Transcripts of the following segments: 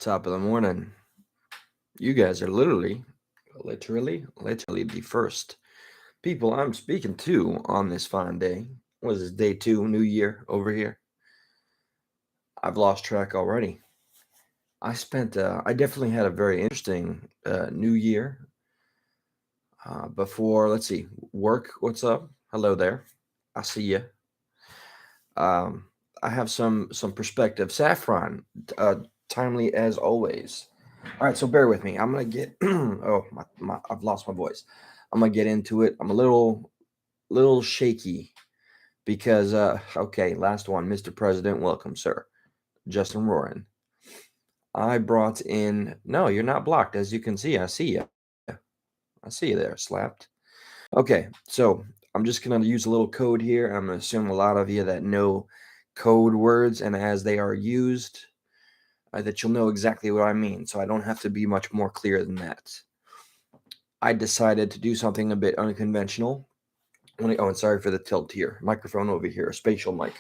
Top of the morning. You guys are literally the first people I'm speaking to on this fine day. What is this, day two, new year over here? I've lost track already. I definitely had a very interesting new year. Before, let's see, work, what's up? Hello there. I see you. Um, I have some perspective. Saffron, uh, timely as always. All right, so bear with me. I'm gonna get. I've lost my voice. I'm gonna get into it. I'm a little shaky because okay, last one, Mr. President, welcome, sir, Justin Roaring. I brought in. No, you're not blocked, as you can see. I see you. I see you there, slapped. Okay, so I'm just gonna use a little code here. I'm gonna assume a lot of you that know code words, and as they are used, that you'll know exactly what I mean. So I don't have to be much more clear than that. I decided to do something a bit unconventional. Oh, and sorry for the tilt here. Microphone over here, a spatial mic.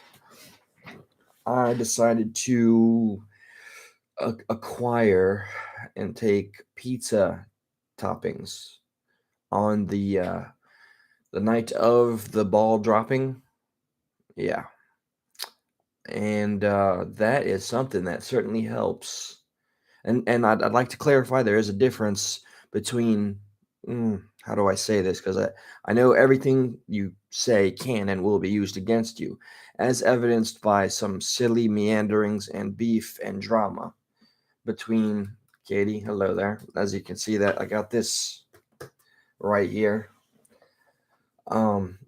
I decided to acquire and take pizza toppings on the night of the ball dropping. Yeah, and that is something that certainly helps. And I'd like to clarify there is a difference between how do I say this, because I know everything you say can and will be used against you, as evidenced by some silly meanderings and beef and drama between Katie. Hello there. As you can see, that I got this right here.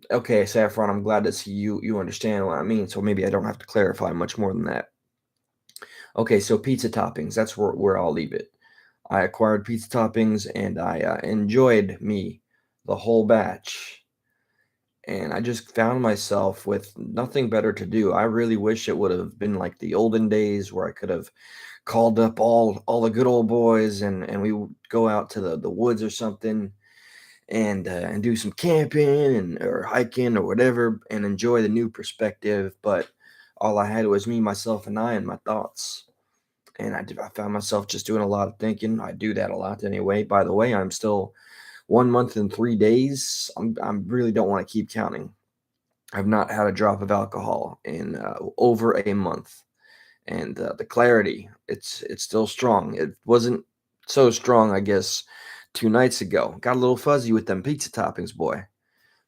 Okay, Saffron, I'm glad to see you understand what I mean, so maybe I don't have to clarify much more than that. Okay, so pizza toppings, that's where I'll leave it. I acquired pizza toppings and I enjoyed me the whole batch. And I just found myself with nothing better to do. I really wish it would have been like the olden days where I could have called up all the good old boys and we would go out to the woods or something and do some camping and or hiking or whatever and enjoy the new perspective. But all I had was me, myself, and I and my thoughts. And I found myself just doing a lot of thinking. I do that a lot anyway. By the way, I'm still 1 month and 3 days. I really don't want to keep counting. I've not had a drop of alcohol in over a month, and the clarity it's still strong. It wasn't so strong, I guess, 2 nights ago. Got a little fuzzy with them pizza toppings, boy,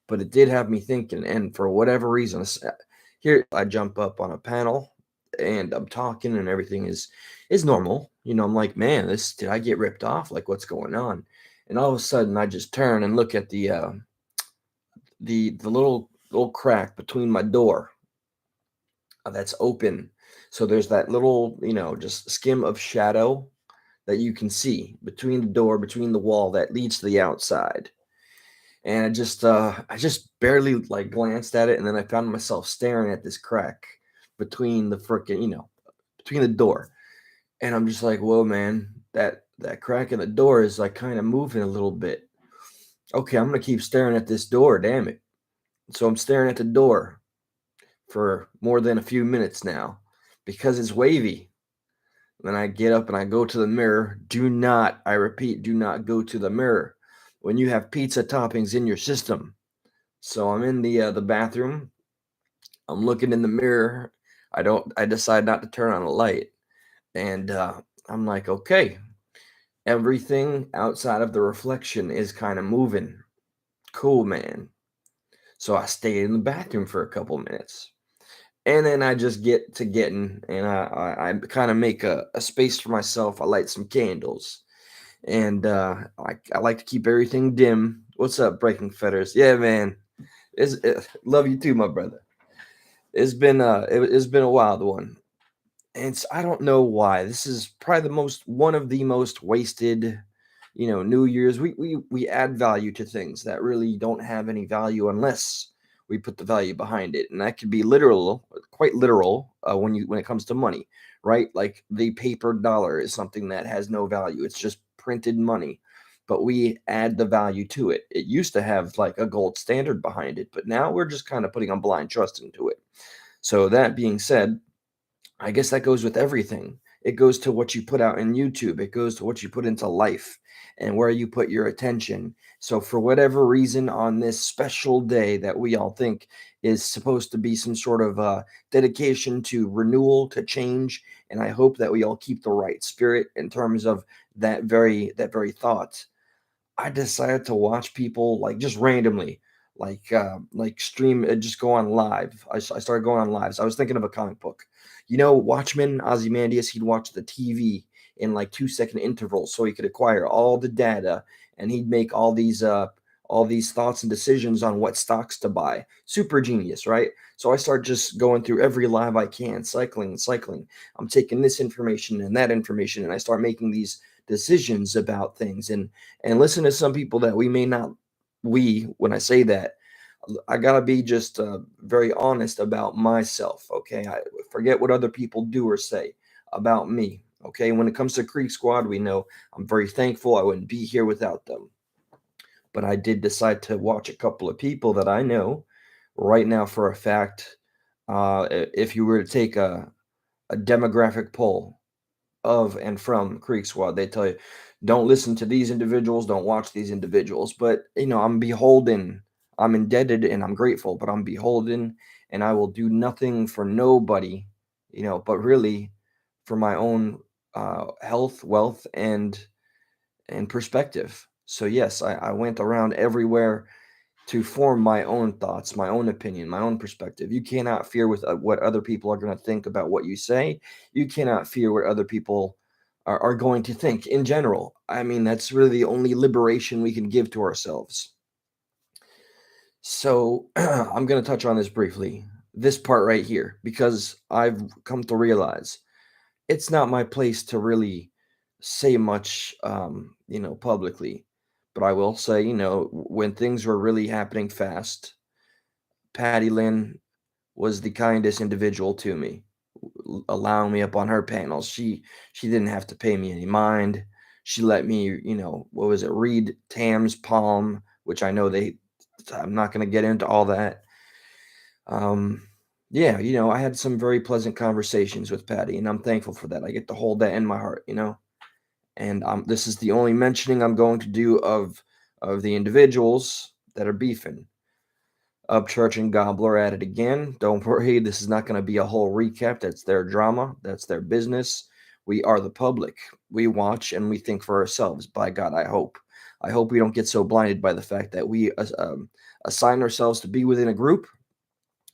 but it did have me thinking. And for whatever reason, here I jump up on a panel and I'm talking and everything is normal. I'm like, man, this did I get ripped off? Like, what's going on? And all of a sudden, I just turn and look at the little crack between my door that's open. So there's that little, just skim of shadow that you can see between the door, between the wall that leads to the outside. And I just barely like glanced at it, and then I found myself staring at this crack between the frickin', between the door. And I'm just like, whoa, man, that crack in the door is like kind of moving a little bit. Okay, I'm gonna keep staring at this door, damn it. So I'm staring at the door for more than a few minutes now because it's wavy. Then I get up and I go to the mirror. Do not, I repeat, do not go to the mirror when you have pizza toppings in your system. So I'm in the bathroom. I'm looking in the mirror. I decide not to turn on a light. And I'm like, okay, everything outside of the reflection is kind of moving. Cool, man. So I stayed in the bathroom for a couple minutes. And then I just get to getting, and I kind of make a space for myself. I light some candles. And I like to keep everything dim. What's up, Breaking Fetters? Yeah, man. Love you too, my brother. It's been a wild one. And I don't know why. This is probably one of the most wasted, New Year's. We add value to things that really don't have any value unless we put the value behind it, and that could be literal, quite literal, when it comes to money, right? Like the paper dollar is something that has no value. It's just printed money, but we add the value to it. It used to have like a gold standard behind it, but now we're just kind of putting a blind trust into it. So that being said, I guess that goes with everything. It goes to what you put out in YouTube. It goes to what you put into life and where you put your attention. So, for whatever reason, on this special day that we all think is supposed to be some sort of dedication to renewal, to change, and I hope that we all keep the right spirit in terms of that very thought. I decided to watch people like just randomly, like stream, just go on live. I started going on lives. I was thinking of a comic book, Watchmen. Ozymandias, he'd watch the TV in like 2 second intervals so he could acquire all the data, and he'd make all these thoughts and decisions on what stocks to buy. Super genius, right? So I start just going through every live I can, cycling and cycling. I'm taking this information and that information, and I start making these decisions about things, and listen to some people that we may not, when I say that, I gotta be just very honest about myself. Okay, I forget what other people do or say about me. Okay, when it comes to Creek Squad, we know I'm very thankful. I wouldn't be here without them. But I did decide to watch a couple of people that I know right now for a fact. If you were to take a demographic poll of and from Creek Squad, they tell you, don't listen to these individuals, don't watch these individuals. But I'm beholden, I'm indebted, and I'm grateful, but I'm beholden, and I will do nothing for nobody, but really for my own health, wealth, and perspective. So yes, I went around everywhere to form my own thoughts, my own opinion, my own perspective. You cannot fear with what other people are going to think about what you say. You cannot fear what other people are going to think in general. I mean, that's really the only liberation we can give to ourselves. So I'm going to touch on this briefly, this part right here, because I've come to realize it's not my place to really say much, publicly. But I will say, when things were really happening fast, Patty Lynn was the kindest individual to me, allowing me up on her panels. She didn't have to pay me any mind. She let me, what was it, read Tam's palm, which I know I'm not going to get into all that. Um, yeah, I had some very pleasant conversations with Patty, and I'm thankful for that. I get to hold that in my heart. And this is the only mentioning I'm going to do of the individuals that are beefing. Upchurch and Gobbler at it again. Don't worry, this is not going to be a whole recap. That's their drama. That's their business. We are the public. We watch and we think for ourselves. By God, I hope. I hope we don't get so blinded by the fact that we assign ourselves to be within a group,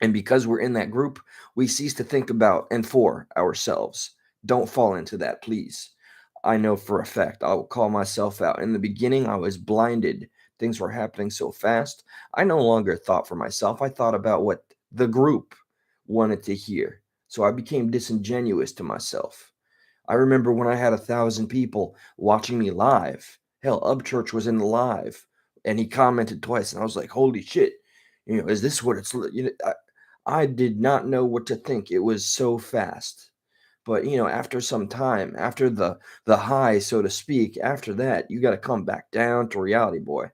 and because we're in that group, we cease to think about and for ourselves. Don't fall into that, please. I know for a fact, I'll call myself out. In the beginning, I was blinded. Things were happening so fast. I no longer thought for myself. I thought about what the group wanted to hear. So I became disingenuous to myself. I remember when I had 1,000 people watching me live. Hell, Upchurch was in the live, and he commented twice, and I was like, "Holy shit! Is this what it's?" I did not know what to think. It was so fast. But after some time, after the high, so to speak, after that, you got to come back down to reality, boy.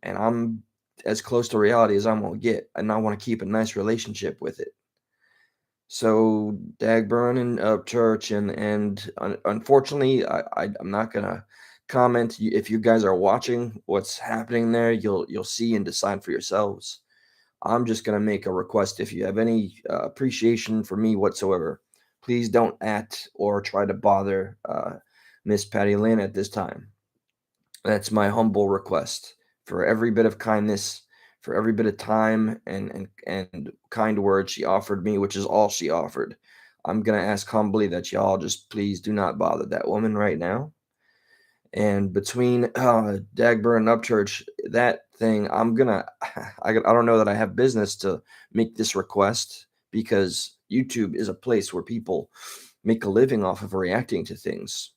And I'm as close to reality as I'm gonna get, and I want to keep a nice relationship with it. So Dagburn and Church, and unfortunately, I'm not gonna comment. If you guys are watching what's happening there, you'll see and decide for yourselves. I'm just gonna make a request. If you have any appreciation for me whatsoever, please don't at or try to bother Miss Patty Lynn at this time. That's my humble request. For every bit of kindness, for every bit of time and kind words she offered me, which is all she offered. I'm gonna ask humbly that y'all just please do not bother that woman right now. And between Dagburn and Upchurch, that thing, I don't know that I have business to make this request, because YouTube is a place where people make a living off of reacting to things.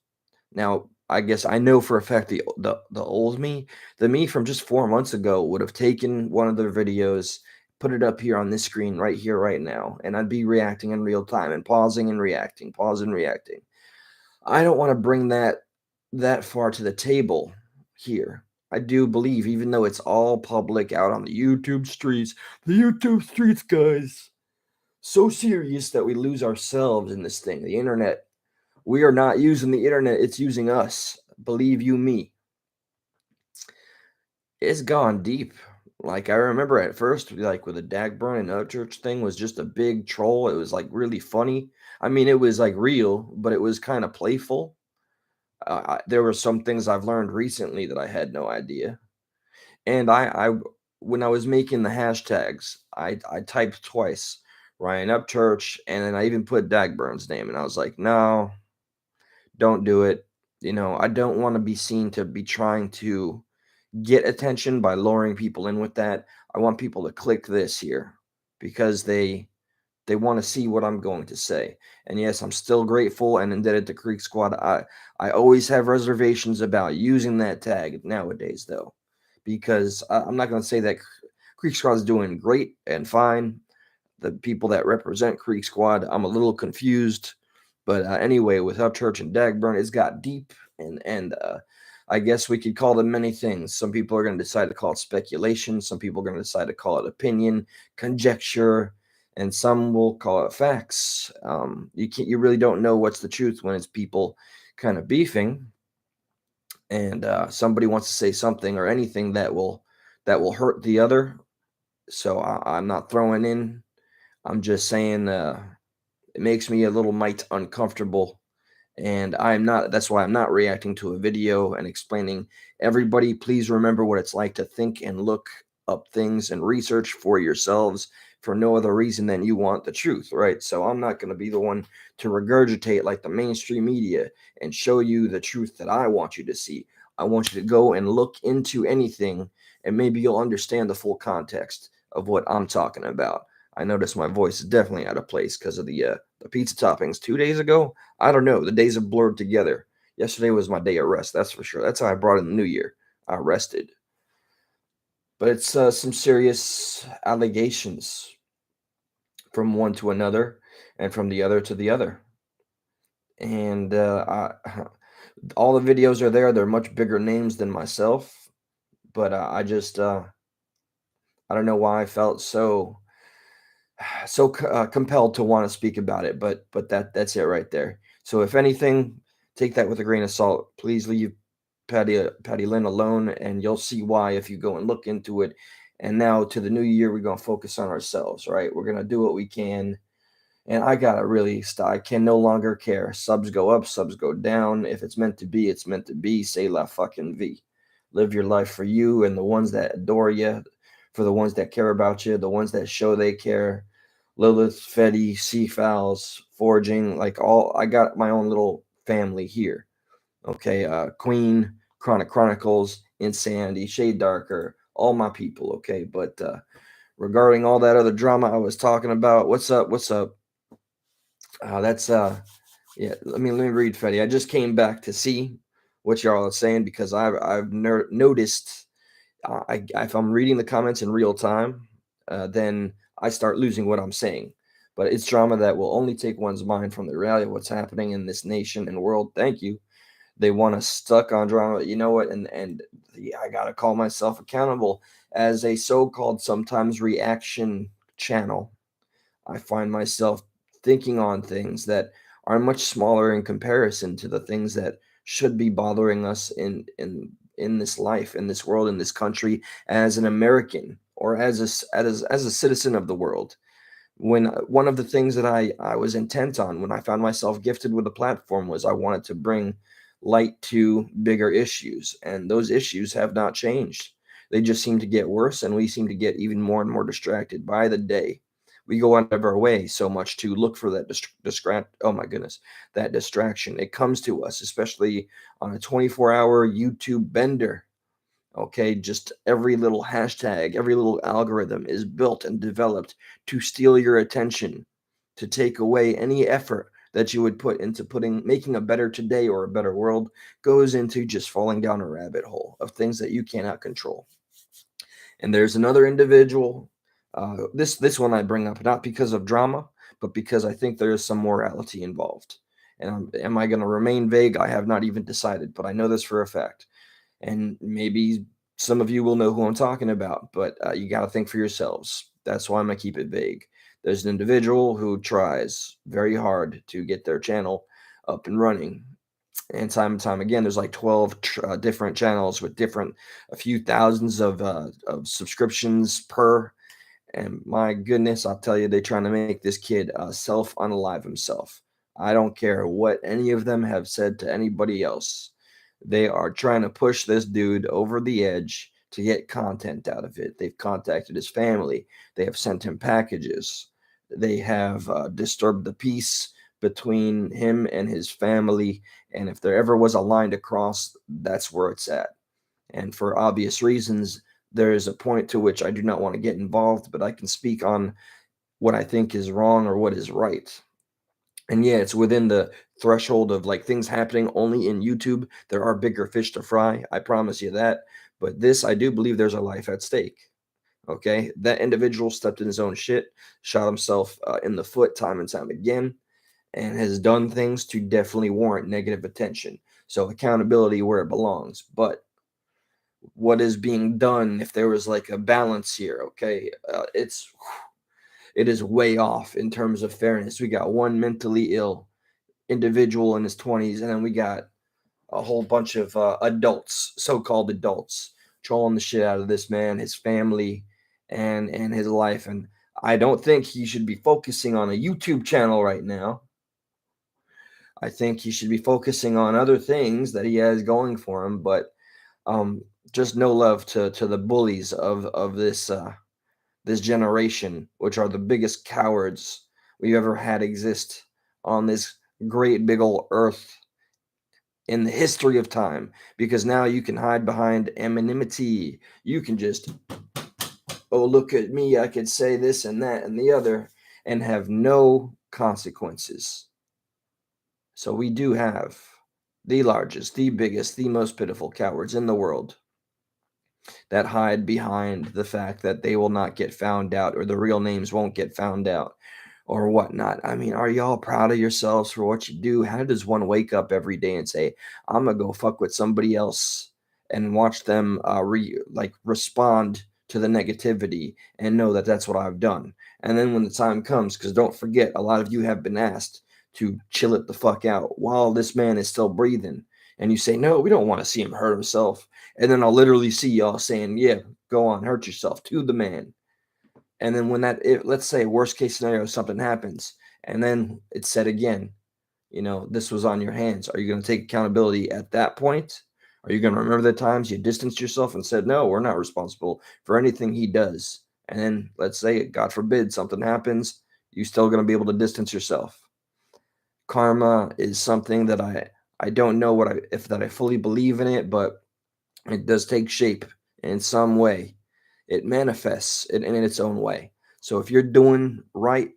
Now, I guess I know for a fact the old me, the me from just 4 months ago, would have taken one of their videos, put it up here on this screen right here, right now, and I'd be reacting in real time and pausing and reacting, pause and reacting. I don't want to bring that far to the table here. I do believe, even though it's all public out on the YouTube streets, guys, so serious that we lose ourselves in this thing, the internet. We are not using the internet, it's using us. Believe you me. It's gone deep. Like I remember at first, like with the Dagburn and Upchurch thing was just a big troll. It was like really funny. I mean, it was like real, but it was kind of playful. There were some things I've learned recently that I had no idea. And when I was making the hashtags, I typed twice Ryan Upchurch, and then I even put Dagburn's name, and I was like, no, don't do it. I don't want to be seen to be trying to get attention by luring people in with that. I want people to click this here because they want to see what I'm going to say. And yes, I'm still grateful and indebted to Creek Squad. I always have reservations about using that tag nowadays though, because I'm not going to say that Creek Squad is doing great and fine. The people that represent Creek Squad, I'm a little confused. But anyway, with Upchurch and Dagburn, it's got deep, and I guess we could call them many things. Some people are going to decide to call it speculation. Some people are going to decide to call it opinion, conjecture, and some will call it facts. You really don't know what's the truth when it's people kind of beefing, and somebody wants to say something or anything that will hurt the other. So I'm not throwing in. I'm just saying it makes me a little mite uncomfortable, and that's why I'm not reacting to a video and explaining. Everybody, please remember what it's like to think and look up things and research for yourselves for no other reason than you want the truth, right? So I'm not going to be the one to regurgitate like the mainstream media and show you the truth that I want you to see. I want you to go and look into anything, and maybe you'll understand the full context of what I'm talking about. I noticed my voice is definitely out of place because of the pizza toppings 2 days ago. I don't know. The days have blurred together. Yesterday was my day of rest. That's for sure. That's how I brought in the new year. I rested. But it's some serious allegations from one to another, and from the other to the other. And all the videos are there. They're much bigger names than myself. But I don't know why I felt so compelled to want to speak about it, but that's it right there. So if anything, take that with a grain of salt. Please leave Patty Lynn alone, and you'll see why if you go and look into it. And now to the new year, we're gonna focus on ourselves, right? We're gonna do what we can, and I gotta really stop. I can no longer care. Subs go up, subs go down. If it's meant to be, it's meant to be. Say la fucking V. Live your life for you and the ones that adore you, for the ones that care about you, the ones that show they care. Lilith, Fetty, Sea Fowls, Foraging, like all. I got my own little family here. Okay, Queen, Chronic Chronicles, Insanity, Shade Darker, all my people. Okay, but regarding all that other drama I was talking about, what's up? What's up? That's Yeah. Let me read, Fetty. I just came back to see what y'all are saying because I've noticed if I'm reading the comments in real time, then I start losing what I'm saying. But it's drama that will only take one's mind from the reality of what's happening in this nation and world. Thank you. They want us stuck on drama. You know what? And I gotta call myself accountable as a so-called sometimes reaction channel. I find myself thinking on things that are much smaller in comparison to the things that should be bothering us in this life, in this world, in this country, as an American or as a citizen of the world. When one of the things that I was intent on when I found myself gifted with a platform was I wanted to bring light to bigger issues, and those issues have not changed. They just seem to get worse, and we seem to get even more and more distracted by the day. We go out of our way so much to look for that distract. Oh my goodness, that distraction. It comes to us, especially on a 24-hour YouTube bender. Okay, just every little hashtag, every little algorithm is built and developed to steal your attention, to take away any effort that you would put into making a better today or a better world goes into just falling down a rabbit hole of things that you cannot control. And there's another individual. This one I bring up not because of drama, but because I think there is some morality involved. And am I going to remain vague? I have not even decided, but I know this for a fact. And maybe some of you will know who I'm talking about, but you got to think for yourselves. That's why I'm going to keep it vague. There's an individual who tries very hard to get their channel up and running. And time again, there's like 12 different channels with different, a few thousands of subscriptions per. And my goodness, I'll tell you, they're trying to make this kid self unalive himself. I don't care what any of them have said to anybody else. They are trying to push this dude over the edge to get content out of it. They've contacted his family. They have sent him packages. They have disturbed the peace between him and his family. And if there ever was a line to cross, that's where it's at. And for obvious reasons, there is a point to which I do not want to get involved, but I can speak on what I think is wrong or what is right. And yeah, it's within the threshold of like things happening only in YouTube. There are bigger fish to fry. I promise you that. But this, I do believe there's a life at stake. Okay. That individual stepped in his own shit, shot himself in the foot time and time again, and has done things to definitely warrant negative attention. So accountability where it belongs. But what is being done, if there was like a balance here, okay, it is way off in terms of fairness. We got one mentally ill individual in his 20s, and then we got a whole bunch of adults, so-called adults, trolling the shit out of this man, his family, and his life. And I don't think he should be focusing on a YouTube channel right now. I think he should be focusing on other things that he has going for him. But um, just no love to the bullies of this generation, which are the biggest cowards we've ever had exist on this great big old earth in the history of time. Because now you can hide behind anonymity. You can just, oh, look at me, I could say this and that and the other, and have no consequences. So we do have the largest, the biggest, the most pitiful cowards in the world that hide behind the fact that they will not get found out, or the real names won't get found out, or whatnot. I mean, are y'all proud of yourselves for what you do? How does one wake up every day and say, I'm gonna go fuck with somebody else, and watch them respond to the negativity and know that that's what I've done? And then when the time comes, because don't forget, a lot of you have been asked to chill it the fuck out while this man is still breathing. And you say, no, we don't want to see him hurt himself. And then I'll literally see y'all saying, yeah, go on, hurt yourself to the man. And then when let's say worst case scenario, something happens, and then it's said again, this was on your hands. Are you going to take accountability at that point? Are you going to remember the times you distanced yourself and said, no, we're not responsible for anything he does? And then let's say, God forbid, something happens, you still going to be able to distance yourself. Karma is something that I don't know if that I fully believe in it, but it does take shape in some way. It manifests in its own way. So if you're doing right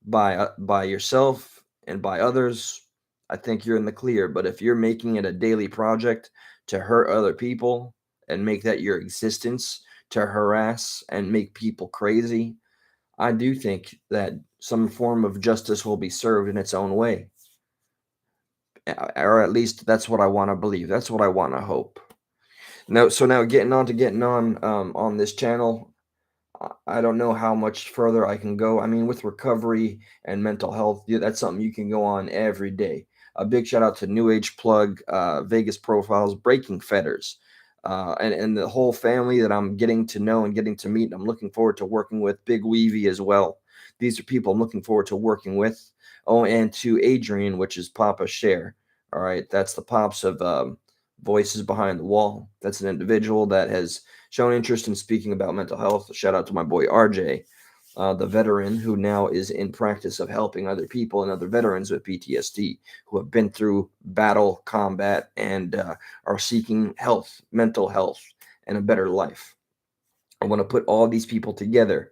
by yourself and by others, I think you're in the clear. But if you're making it a daily project to hurt other people and make that your existence, to harass and make people crazy, I do think that some form of justice will be served in its own way. Or at least that's what I want to believe. That's what I want to hope. Now getting on this channel, I don't know how much further I can go. I mean, with recovery and mental health, yeah, that's something you can go on every day. A big shout out to New Age Plug, Vegas Profiles, Breaking Fetters, and the whole family that I'm getting to know and getting to meet. I'm looking forward to working with Big Weavy as well. These are people I'm looking forward to working with. Oh, and to Adrian, which is Papa Share. All right, that's the pops of Voices Behind the Wall. That's an individual that has shown interest in speaking about mental health. Shout out to my boy RJ, the veteran who now is in practice of helping other people and other veterans with PTSD who have been through battle, combat, and are seeking health, mental health, and a better life. I want to put all these people together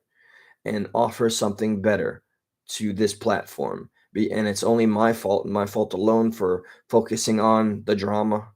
and offer something better to this platform. And it's only my fault and my fault alone for focusing on the drama.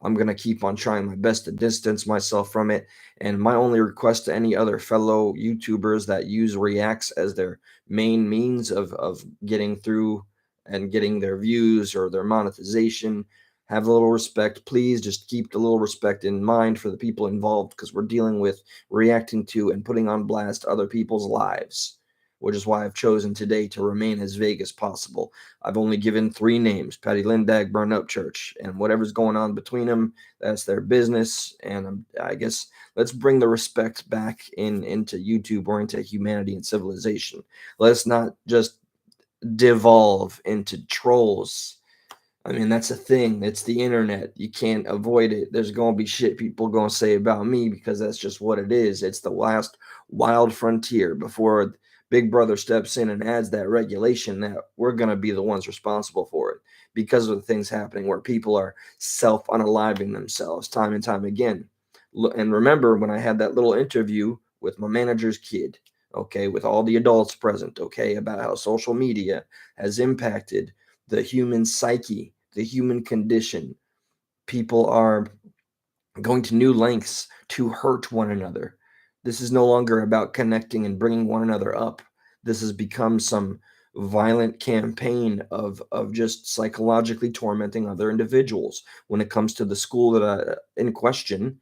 I'm going to keep on trying my best to distance myself from it. And my only request to any other fellow YouTubers that use reacts as their main means of getting through and getting their views or their monetization, have a little respect. Please just keep the little respect in mind for the people involved, because we're dealing with reacting to and putting on blast other people's lives. which is why I've chosen today to remain as vague as possible. I've only given three names: Patty Lindag, Burn Up Church, and whatever's going on between them, that's their business. And I guess let's bring the respect back into YouTube or into humanity and civilization. Let's not just devolve into trolls. I mean, that's a thing. It's the internet. You can't avoid it. There's going to be shit people going to say about me because that's just what it is. It's the last wild frontier before Big Brother steps in and adds that regulation that we're going to be the ones responsible for it because of the things happening where people are self unaliving themselves time and time again. And remember when I had that little interview with my manager's kid, okay, with all the adults present, okay, about how social media has impacted the human psyche, the human condition. People are going to new lengths to hurt one another. This is no longer about connecting and bringing one another up. This has become some violent campaign of just psychologically tormenting other individuals. When it comes to the school that in question,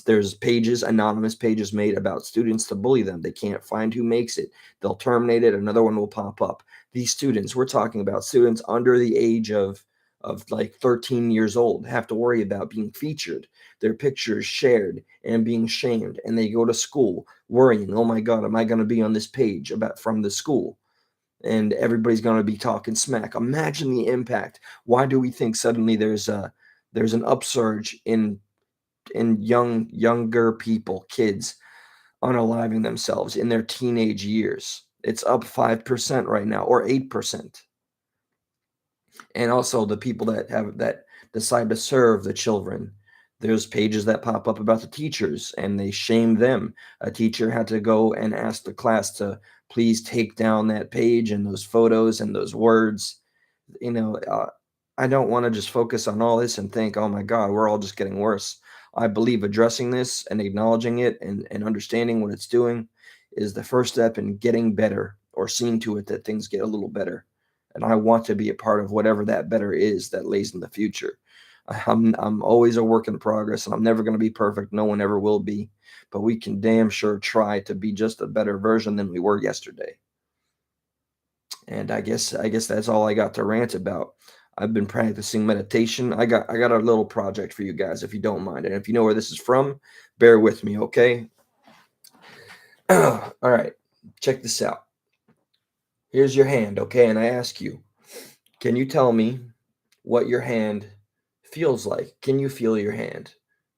there's pages, anonymous pages made about students to bully them. They can't find who makes it. They'll terminate it. Another one will pop up. These students, we're talking about students under the age of like 13 years old, have to worry about being featured, their pictures shared and being shamed, and they go to school worrying, oh my god, am I going to be on this page about from the school, and everybody's going to be talking smack. Imagine the impact. Why do we think suddenly there's an upsurge in younger people, kids, unaliving themselves in their teenage years? It's up 5% right now, or 8%. And also the people that decide to serve the children, there's pages that pop up about the teachers and they shame them. A teacher had to go and ask the class to please take down that page and those photos and those words. you know uh, I don't want to just focus on all this and think, oh my god, we're all just getting worse. I believe addressing this and acknowledging it and understanding what it's doing is the first step in getting better, or seeing to it that things get a little better. And I want to be a part of whatever that better is that lays in the future. I'm always a work in progress, and I'm never going to be perfect. No one ever will be, but we can damn sure try to be just a better version than we were yesterday. And I guess that's all I got to rant about. I've been practicing meditation. I got a little project for you guys, if you don't mind. And if you know where this is from, bear with me, okay? All right. Check this out. Here's your hand, okay? And I ask you, can you tell me what your hand feels like? Can you feel your hand?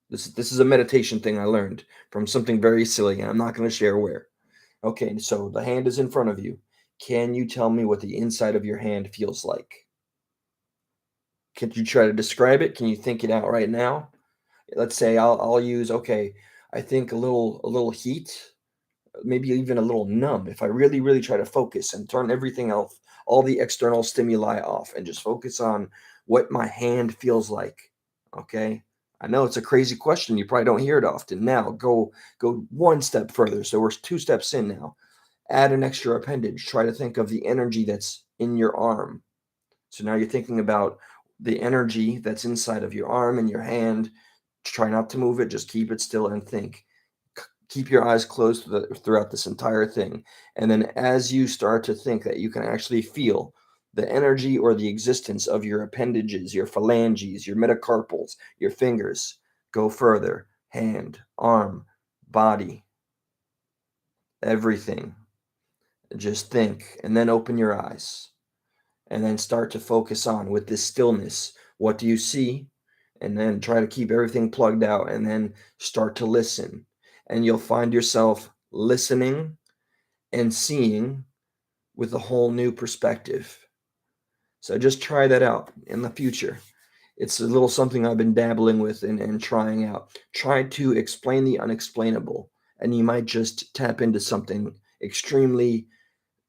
This is a meditation thing I learned from something very silly, and I'm not going to share where. Okay, so the hand is in front of you. Can you tell me what the inside of your hand feels like? Can you try to describe it? Can you think it out right now? Let's say I'll use, okay, I think a little heat, maybe even a little numb. If I really try to focus and turn everything else, all the external stimuli off, and just focus on what my hand feels like. Okay? I know it's a crazy question. You probably don't hear it often. Now go one step further. So we're two steps in now. Add an extra appendage. Try to think of the energy that's in your arm. So now you're thinking about the energy that's inside of your arm and your hand. Try not to move it, just keep it still and think. Keep your eyes closed throughout this entire thing. And then as you start to think that you can actually feel the energy or the existence of your appendages, your phalanges, your metacarpals, your fingers, go further. Hand, arm, body, everything. Just think and then open your eyes. And then start to focus on, with this stillness, what do you see? And then try to keep everything plugged out and then start to listen. And you'll find yourself listening and seeing with a whole new perspective. So just try that out in the future. It's a little something I've been dabbling with and trying out. Try to explain the unexplainable, and you might just tap into something extremely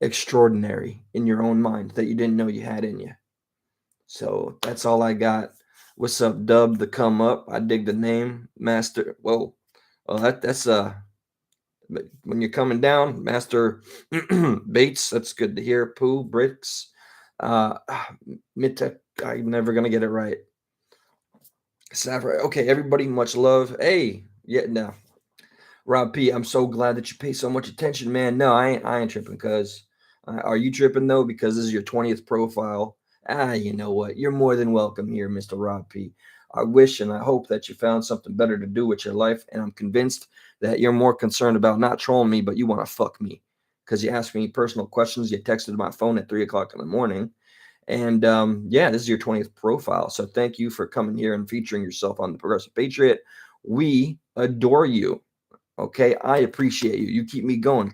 extraordinary in your own mind that you didn't know you had in you. So that's all I got. What's up, Dub? The come up. I dig the name, Master. Whoa, well that's when you're coming down, Master Bates. That's good to hear. Pooh Bricks. Uh, Mitek. I'm never gonna get it right. Safra. Okay, everybody. Much love. Hey, yeah, no. Rob P, I'm so glad that you pay so much attention, man. No, I ain't tripping. Cause are you tripping though? Because this is your 20th profile. You know what? You're more than welcome here, Mr. Rob P. I wish and I hope that you found something better to do with your life, and I'm convinced that you're more concerned about not trolling me, but you want to fuck me. Because you asked me personal questions, you texted my phone at 3 o'clock in the morning, and yeah, this is your 20th profile. So thank you for coming here and featuring yourself on the Progressive Patriot. We adore you. Okay, I appreciate you. You keep me going,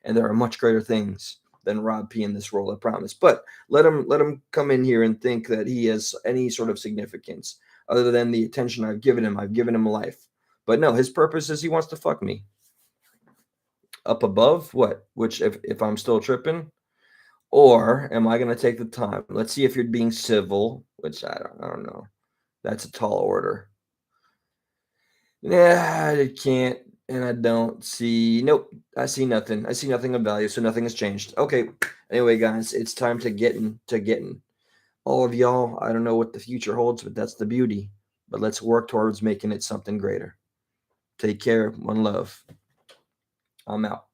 and there are much greater things than Rob P in this role, I promise. But let him come in here and think that he has any sort of significance other than the attention I've given him. I've given him life. But no, his purpose is he wants to fuck me. Up above, what? Which if I'm still tripping? Or am I gonna take the time? Let's see if you're being civil, which I don't know. That's a tall order. Yeah, I can't, and I don't see. Nope, I see nothing. I see nothing of value, so nothing has changed. Okay. Anyway, guys, it's time to getting. All of y'all, I don't know what the future holds, but that's the beauty. But let's work towards making it something greater. Take care. One love. I'm out.